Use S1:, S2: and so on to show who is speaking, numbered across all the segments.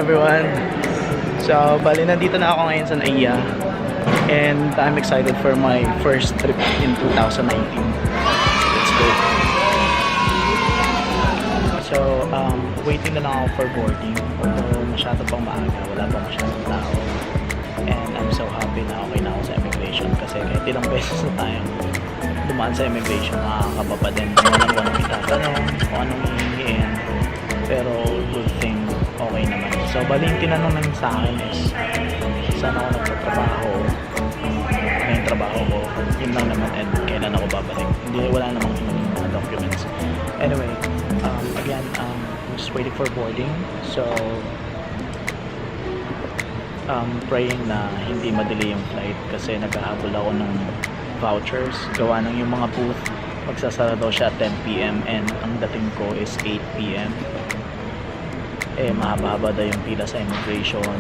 S1: everyone. So, bali nandito na ako ngayon sa NAIA. And I'm excited for my first trip in 2019. Let's go. So, waiting na lang ako for boarding. Although masyado pang maaga, wala pa masyadong tao. And I'm so happy na okay na ako sa immigration. Kasi kahit ilang beses na tayong dumaan sa immigration, nakakaba pa din. Walang itatanong, kung anong hihingiin. Pero good thing, okay naman. So, bali yung tinanong namin sa akin is saan ako nagtatrabaho, ano yung trabaho ko, yun lang naman, and kailan ako babalik. Hindi, wala namang mga documents. Anyway, again, I'm just waiting for boarding. So, praying na hindi madali yung flight kasi naghahabol ako ng vouchers. Gawa ng yung mga booth, magsasara daw siya at 10 PM and ang dating ko is 8 PM. Eh, mahaba-haba daw yung pila sa immigration.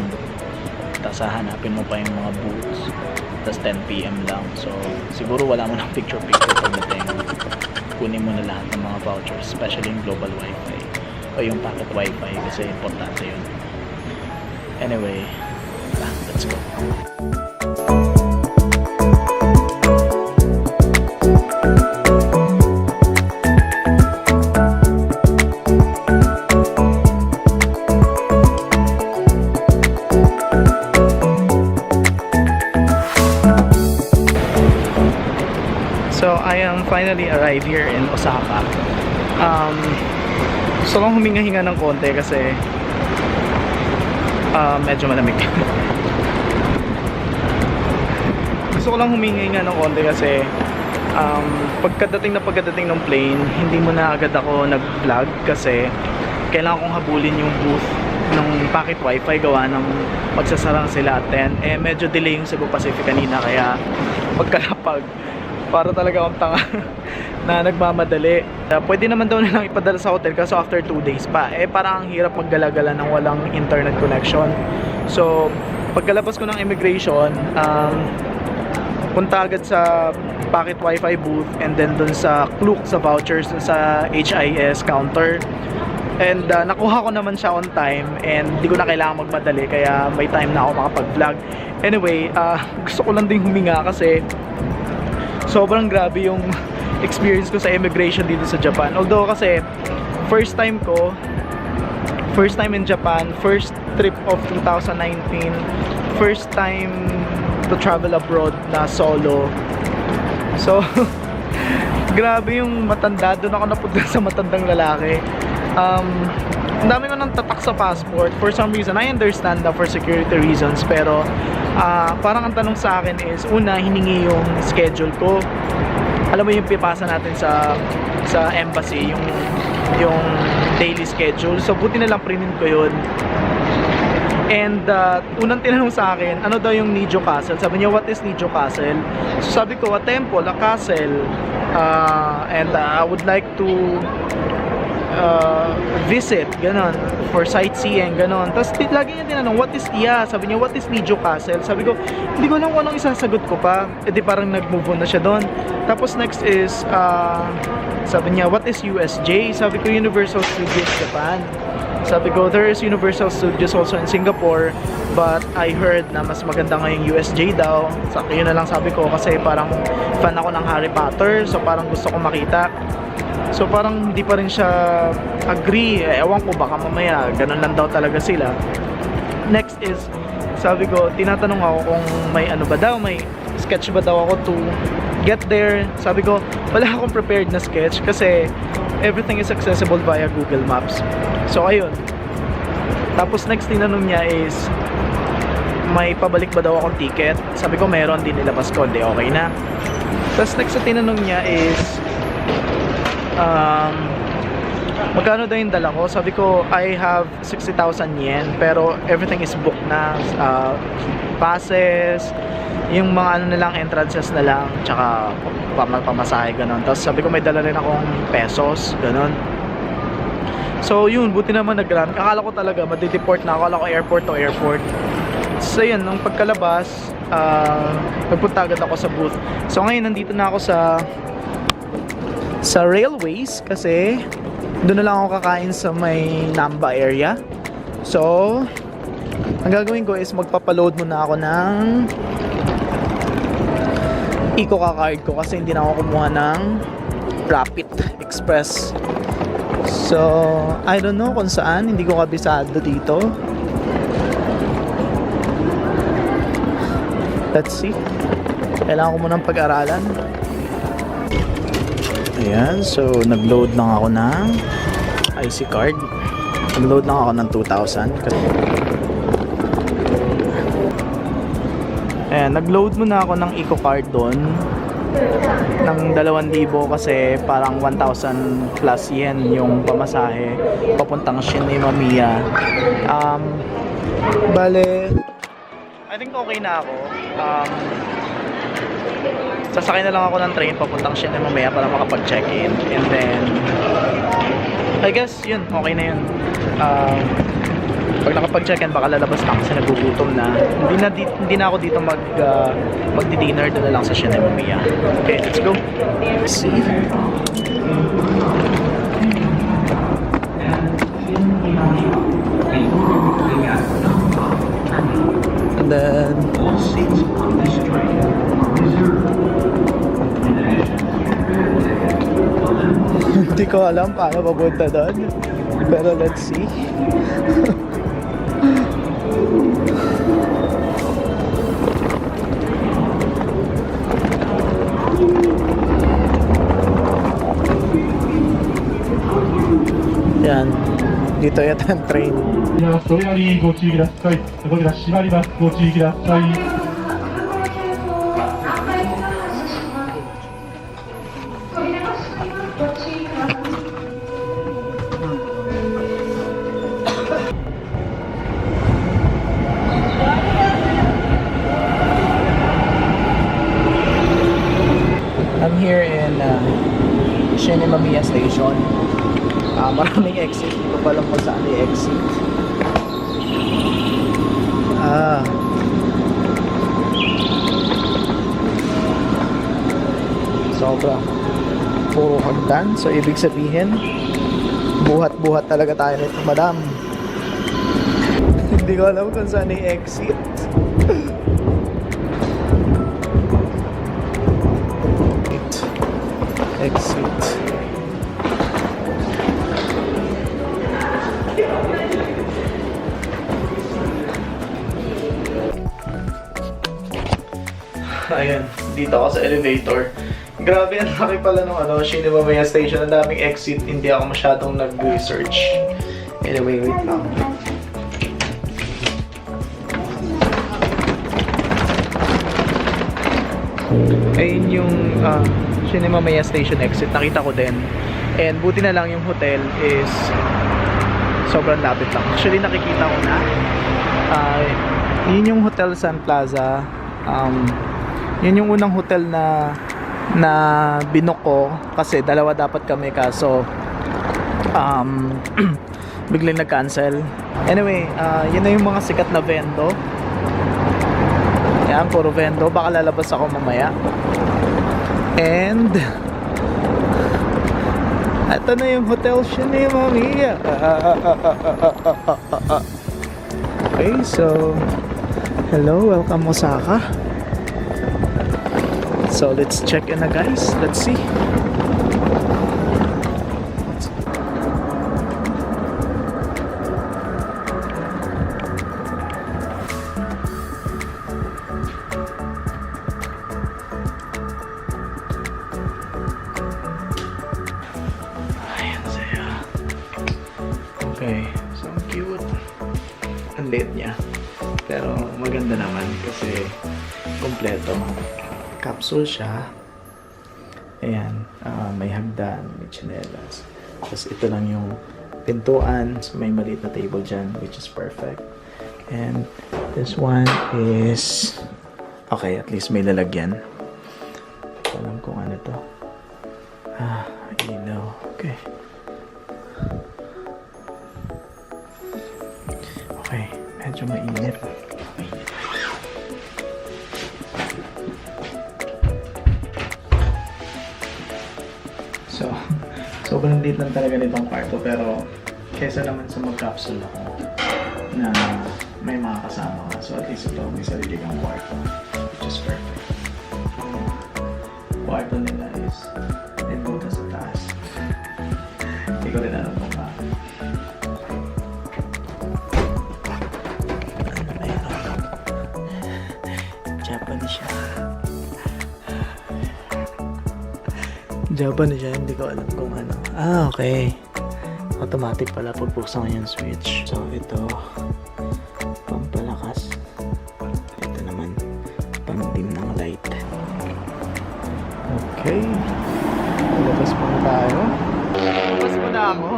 S1: Tapos hahanapin mo pa yung mga booths. Tapos 10 PM lang. So, siguro wala mo ng picture-picture pagdating. Kunin mo na lahat ng mga vouchers, especially yung global wifi o yung packet wifi kasi importante yun. Anyway, let's go. So, I am finally arrived here in Osaka. Gusto kong huminga-hinga ng konti kasi medyo malamig. Gusto ko lang huminga-hinga ng konti kasi pagkadating ng plane, hindi mo na agad ako nag-vlog kasi kailangan kong habulin yung booth ng packet wifi gawa ng magsasarang sila at 10. Eh, medyo delay yung Cebu Pacific kanina kaya pagkalapag para talaga akong tanga na nagmamadali. Pwede naman daw nilang ipadala sa hotel kasi after 2 days pa. Eh parang ang hirap maggalagala ng walang internet connection. So pagkalabas ko ng immigration, punta agad sa packet wifi booth and then dun sa Klook sa vouchers dun sa HIS counter. And nakuha ko naman siya on time and hindi ko na kailangan magmadali kaya may time na ako makapag-vlog. Anyway, gusto ko lang din huminga kasi sobrang grabe yung experience ko sa immigration dito sa Japan. Although kasi first time in Japan, first trip of 2019, first time to travel abroad na solo. So grabe yung matanda, doon ako napunta sa matandang lalaki. Ang dami ko nang tatak sa passport. For some reason, I understand na for security reasons, pero parang ang tanong sa akin is, una, hiningi yung schedule ko. Alam mo yung pipasa natin sa embassy, yung daily schedule. So buti na lang prinin ko yun. And unang tinanong sa akin, ano daw yung Nijo Castle? Sabi niya, what is Nijo Castle? So sabi ko, a temple, a castle, and I would like to visit, ganon, for sightseeing, ganon. Tapos lagi niya tinanong, what is sabi niya, what is Nijo Castle? Sabi ko, hindi ko alam kung anong isasagot ko pa. E di parang nag-move on na siya doon. Tapos next is sabi niya, what is USJ? Sabi ko, Universal Studios Japan. Sabi ko, there is Universal Studios also in Singapore, but I heard na mas maganda nga yung USJ daw. So yun na lang sabi ko kasi parang fan ako ng Harry Potter, so parang gusto ko makita. So parang hindi pa rin siya agree. Ewan ko, baka mamaya ganun lang daw talaga sila. Next is, sabi ko, tinatanong ako kung may ano ba daw, may sketch ba daw ako to get there. Sabi ko, wala akong prepared na sketch kasi everything is accessible via Google Maps. So ayun. Tapos next tinanong niya is, may pabalik ba daw akong ticket? Sabi ko, meron, din nilabas ko, hindi, okay na. Tapos next na tinanong niya is, magkano daw yung dala ko? Sabi ko, I have 60,000 yen, pero everything is booked na, passes, yung mga ano nilang entrances na lang, tsaka pamasahe, ganon. Tapos sabi ko, may dala rin akong pesos, ganon. So yun, buti naman nag-grant. Akala ko talaga madideport na, akala ko airport to airport. So yun, nung pagkalabas, nagpunta agad ako sa booth. So ngayon, nandito na ako sa railways kasi doon na lang ako kakain sa may Namba area. So Ang gagawin ko is magpapaload muna ako ng Ecoca card ko kasi hindi na ako kumuha ng Rapid Express. So, I don't know kung saan, hindi ko kabisado dito. Let's see. Kailangan ko munang pag-aralan. Ayan, so nag-load lang ako ng IC card. Nag-load lang ako ng 2,000. Ayan, nag-load muna ako ng Eco card doon ng 2,000 kasi parang 1,000 plus yen yung pamasahe papuntang Shinemamiya. Bale, I think okay na ako. Sasakay na lang ako ng train papuntang Shinemamiya para makapag-check-in, and then I guess yun, okay na yun. Pag nakapag-check-in baka lalabas na kasi nagugutom na. Hindi na ako dito magdi-dinner, doon na lang sa Shinemamiya. Okay, let's go. Let's see. And then hindi ko alam paano papunta doon, pero let's see. Yan, dito yata ang train.
S2: それなりにご注意ください。扉閉まります。ご注意ください。
S1: I'm here in Shinemamiya Station. Maraming exit. Hindi ko pa alam kung saan yung exit. Sobra. Puro hagdan. So, ibig sabihin, buhat-buhat talaga tayo nito, madam. Hindi ko alam kung saan yung exit. Exit. Ayan, dito ako sa elevator. Grabe, ang laki pala nung Shinemamiya Station. Ang daming exit. Hindi ako masyadong nag-research. Anyway, wait lang. Ayun yung Shinemamiya Station exit. Nakita ko din. And buti na lang yung hotel is sobrang lapit lang. Actually, nakikita ko na. Yun yung Hotel Sun Plaza. Yun yung unang hotel na binook ko kasi dalawa dapat kami, kaso biglang nag-cancel. Anyway, yun na yung mga sikat na vendo. Yan, puro vendo. Baka lalabas ako mamaya. And ito na yung Hotel Shinemamiya. Okay, so hello, welcome Osaka. So let's check in na guys. Let's see. Ayan siya. Okay, so ang cute. Ang liit niya. Pero maganda naman kasi kompleto. Capsule siya. Ayan, may hagdan, may tsinelas. Tapos ito lang yung pintuan. So may maliit na table dyan, which is perfect. And this one is okay, at least may lalagyan. Alam kung ano to. Ilaw. Okay. Okay, medyo mainit. So, sobrang liit lang talaga nitong kwarto, pero kesa naman sa mag-capsule ako na may mga kasama ka. So at least ito, may sarili kang kwarto. Which is perfect. Kwarto nila is may buta sa taas. Hindi ko rin alam kung bakit. Ano meron? Japanese siya. Japanese siya, hindi ko alam kung ano. Ah, okay. Automatic pala pag buksan ko yung switch. So ito, pampalakas. Ito naman, pang-dim ng light. Okay. Labas muna tayo. Labas muna ako.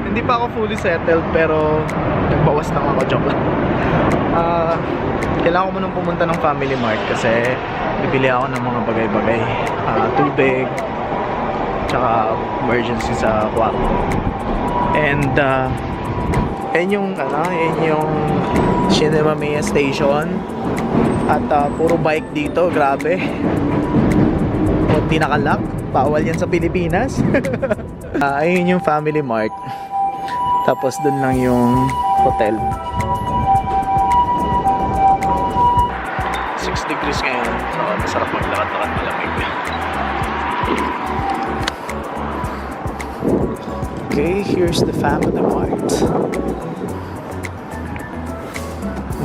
S1: Hindi pa ako fully settled pero nagbawas lang ako. Joke lang. Kailangan ko munang pumunta ng Family Mart kasi bibili ako ng mga bagay-bagay. Tubig, tsaka emergency sa kwarto. And yan yung Cinema Mia Station. At puro bike dito, grabe. Hindi nakalock, bawal yan sa Pilipinas. Ayun yung Family Mart. Tapos dun lang yung hotel. 6 degrees ngayon, so masarap maglakad-lakad, malamig. Okay, here's the Family Mart.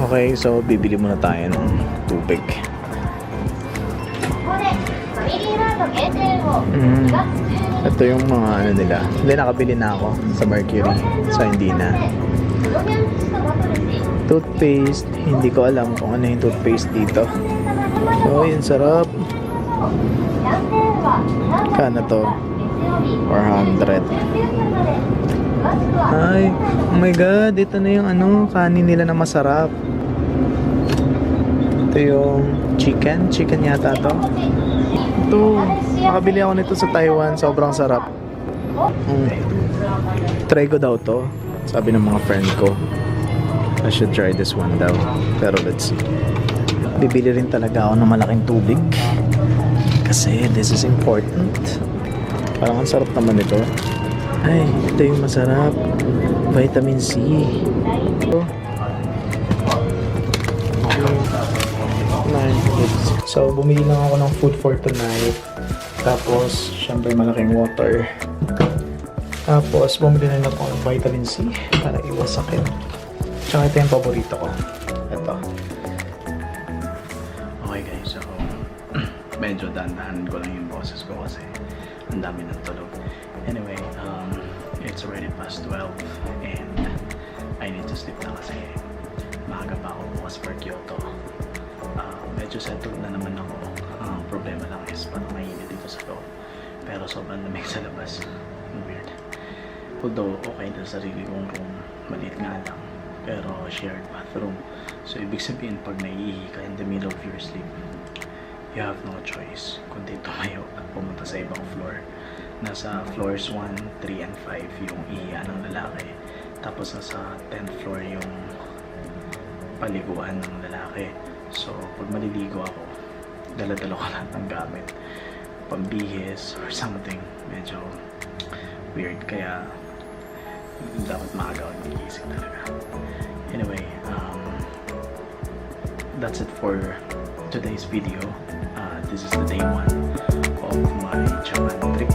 S1: Okay, so bibili muna tayo ng tubig. Ito yung mga ano nila. Hindi, nakabili na ako sa Mercury. So hindi na. Toothpaste, hindi ko alam kung ano yung toothpaste dito. Oh, yun sarap. Kano to? 400. Ay, oh my god, ito na yung ano, kanin nila na masarap. Ito yung chicken yata to. Ito, nakabili ako nito sa Taiwan, sobrang sarap. Try ko daw to, sabi ng mga friend ko. I should try this one daw. Pero let's see. Bibili rin talaga ako ng malaking tubig kasi this is important. Parang ang sarap naman ito. Ay, ito yung masarap. Vitamin C. So, bumili lang ako ng food for tonight. Tapos, syempre malaking water. Tapos, bumili na ako ng vitamin C para iwas sakit. Tsaka ito yung paborito ko. Ito. Okay guys, so medyo dandahan ko lang yung boses ko kasi ang dami ng tulog. Anyway, it's already past 12 and I need to sleep na kasi maaga pa ako bukas for Kyoto. Medyo settled na naman ako. Ang problema lang is parang mainit dito sa loob. Pero sobrang lamig sa labas. Weird. Although okay na sarili kong room, maliit nga lang. Pero shared bathroom. So ibig sabihin pag naiihi ka in the middle of your sleep, you have no choice kundi tumayo at pumunta sa ibang floor. Nasa floors 1, 3, and 5 yung ihihan ng lalaki. Tapos nasa 10th floor yung paliguan ng lalaki. So pag maliligo ako, dala-dala ko lahat ng gamit, pambihis or something. Medyo weird, kaya dapat maaga ako gigising talaga. Anyway, that's it for today's video. This is the day 1 of my Japan trip.